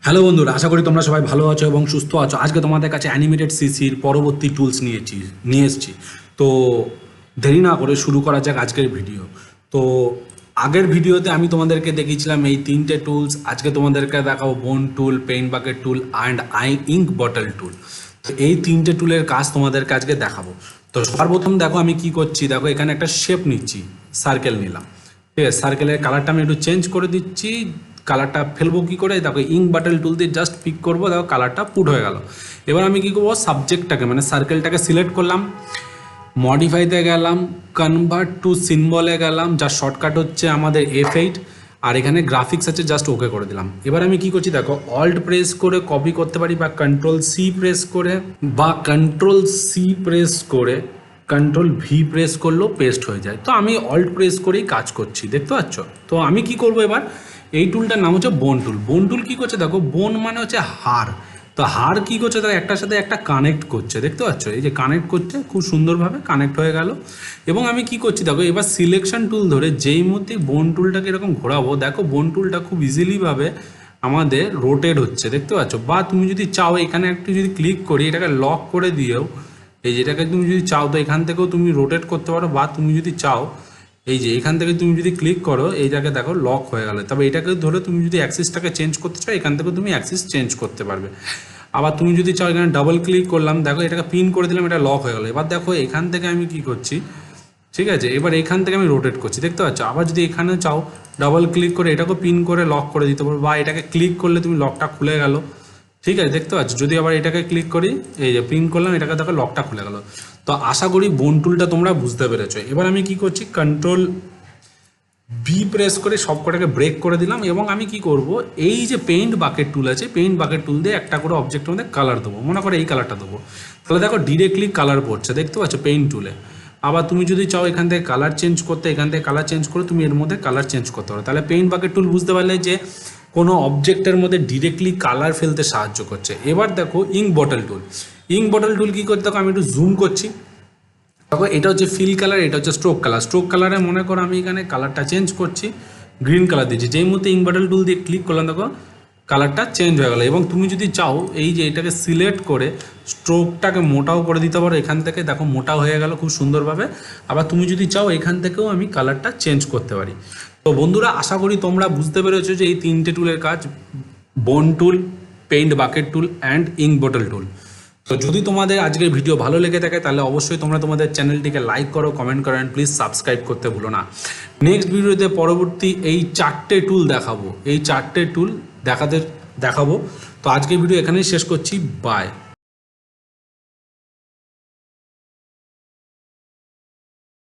Hello বন্ধুরা, আশা করি তোমরা সবাই ভালো আছো এবং সুস্থ আছো। আজকে তোমাদের কাছে অ্যানিমেটেড সিসির পরবর্তী টুলস নিয়ে এসেছি। তো দেরি না করে শুরু করা যাক আজকের ভিডিও। তো আগের ভিডিওতে আমি তোমাদেরকে দেখিয়েছিলাম এই তিনটে টুলস। আজকে তোমাদেরকে দেখাবো bone tool, paint bucket tool and ink bottle tool. তো এই তিনটে টুলের কাজ তোমাদেরকে আজকে দেখাবো। তো সর্বপ্রথম দেখো আমি কি করছি। দেখো এখানে একটা শেপ নিচ্ছি, সার্কেল নিলাম। ঠিক আছে, সার্কেলের কালারটা আমি একটু চেঞ্জ করে দিচ্ছি। কালারটা ফেলবো কী করে, দেখো ইঙ্ক বাটল টুল দিয়ে জাস্ট পিক করবো, দেখো কালারটা পুট হয়ে গেল। এবার আমি কী করবো, সাবজেক্টটাকে মানে সার্কেলটাকে সিলেক্ট করলাম, মডিফাইতে গেলাম, কনভার্ট টু সিম্বলে গেলাম, যার শর্টকাট হচ্ছে আমাদের F8, আর এখানে গ্রাফিক্স আছে, জাস্ট ওকে করে দিলাম। এবার আমি কি করছি দেখো, অল্ট প্রেস করে কপি করতে পারি বা কন্ট্রোল সি প্রেস করে কন্ট্রোল ভি প্রেস করলেও পেস্ট হয়ে যায়। তো আমি অল্ট প্রেস করেই কাজ করছি, দেখতে পাচ্ছ। তো আমি কি করব, এবার এই টুলটার নাম হচ্ছে বোন টুল। বোন টুল কী করছে দেখো, বোন মানে হচ্ছে হাড়। তো হাড় কী করছে তার একটার সাথে একটা কানেক্ট করছে, দেখতে পাচ্ছ, এই যে কানেক্ট করছে, খুব সুন্দরভাবে কানেক্ট হয়ে গেল। এবং আমি কি করছি দেখো, এবার সিলেকশন টুল ধরে যেই মধ্যে বোন টুলটাকে এরকম ঘোরাবো, দেখো বোন টুলটা খুব ইজিলিভাবে আমাদের রোটেট হচ্ছে, দেখতে পাচ্ছ। বা তুমি যদি চাও এখানে একটু যদি ক্লিক করি, এটাকে লক করে দিয়েও, এই যেটাকে তুমি যদি চাও তো এখান থেকেও তুমি রোটেট করতে পারো। বা তুমি যদি চাও এই যে এখান থেকে তুমি যদি ক্লিক করো, এই জায়গায় দেখো লক হয়ে গেল। তবে এটাকে ধরে তুমি যদি অ্যাক্সিসটাকে চেঞ্জ করতে চাও, এখান থেকে তুমি অ্যাক্সিস চেঞ্জ করতে পারবে। আবার তুমি যদি চাও, এখানে ডাবল ক্লিক করলাম, দেখো এটাকে পিন করে দিলাম, এটা লক হয়ে গেলো। এবার দেখো এখান থেকে আমি কি করছি, ঠিক আছে, এবার এখান থেকে আমি রোটেট করছি, দেখতে পাচ্ছ। আবার যদি এখানে চাও, ডাবল ক্লিক করে এটাকে পিন করে লক করে দিতে পারো, বা এটাকে ক্লিক করলে তুমি লকটা খুলে গেল, ঠিক আছে, দেখতে পাচ্ছ। যদি আবার এটাকে ক্লিক করি, এই যে পিন করলাম, এটাকে দেখো লকটা খুলে গেল। তো আশা করি বোন টুলটা তোমরা বুঝতে পেরেছো। এবার আমি কি করছি, কন্ট্রোল বি প্রেস করে সব কটাকে ব্রেক করে দিলাম। এবং আমি কি করব, এই যে পেইন্ট বাকেট টুল আছে, পেইন্ট বাকেট টুল দিয়ে একটা করে অবজেক্টের মধ্যে কালার দেবো। মনে করে এই কালারটা দেবো, তাহলে দেখো ডিরেক্টলি কালার পড়ছে, দেখতে পাচ্ছ পেইন্ট টুলে। আবার তুমি যদি চাও এখান থেকে কালার চেঞ্জ করতে, এখান থেকে কালার চেঞ্জ করে তুমি এর মধ্যে কালার চেঞ্জ করতে পারো। তাহলে পেইন্ট বাকেট টুল বুঝতে পারলে যে কোনো অবজেক্টের মধ্যে ডিরেক্টলি কালার ফেলতে সাহায্য করছে। এবার দেখো ইঙ্ক বটল টুল। ইঙ্ক বটল টুল কী করতে, দেখো আমি একটু জুম করছি। দেখো এটা হচ্ছে ফিল কালার, এটা হচ্ছে স্ট্রোক কালার। স্ট্রোক কালারে মনে করো আমি এখানে কালারটা চেঞ্জ করছি, গ্রিন কালার দিচ্ছি। যেই মুহূর্তে ইঙ্ক বটল টুল দিয়ে ক্লিক করলাম, দেখো কালারটা চেঞ্জ হয়ে গেলো। এবং তুমি যদি চাও এই যে এটাকে সিলেক্ট করে স্ট্রোকটাকে মোটাও করে দিতে পারো, এখান থেকে দেখো মোটা হয়ে গেল খুব সুন্দরভাবে। আবার তুমি যদি চাও এখান থেকেও আমি কালারটা চেঞ্জ করতে পারি। তো বন্ধুরা, আশা করি তোমরা বুঝতে পেরেছো যে এই তিনটে টুলের কাজ, bone tool, paint bucket tool and ink bottle tool. তো যদি তোমাদের আজকের ভিডিও ভালো লেগে থাকে, তাহলে অবশ্যই তোমরা তোমাদের চ্যানেলটিকে লাইক করো, কমেন্ট করো অ্যান্ড প্লিজ সাবস্ক্রাইব করতে ভুলো না। নেক্সট ভিডিওতে পরবর্তী এই চারটে টুল দেখাবো, এই চারটে টুল দেখাবো। তো আজকের ভিডিও এখানেই শেষ করছি, বাই।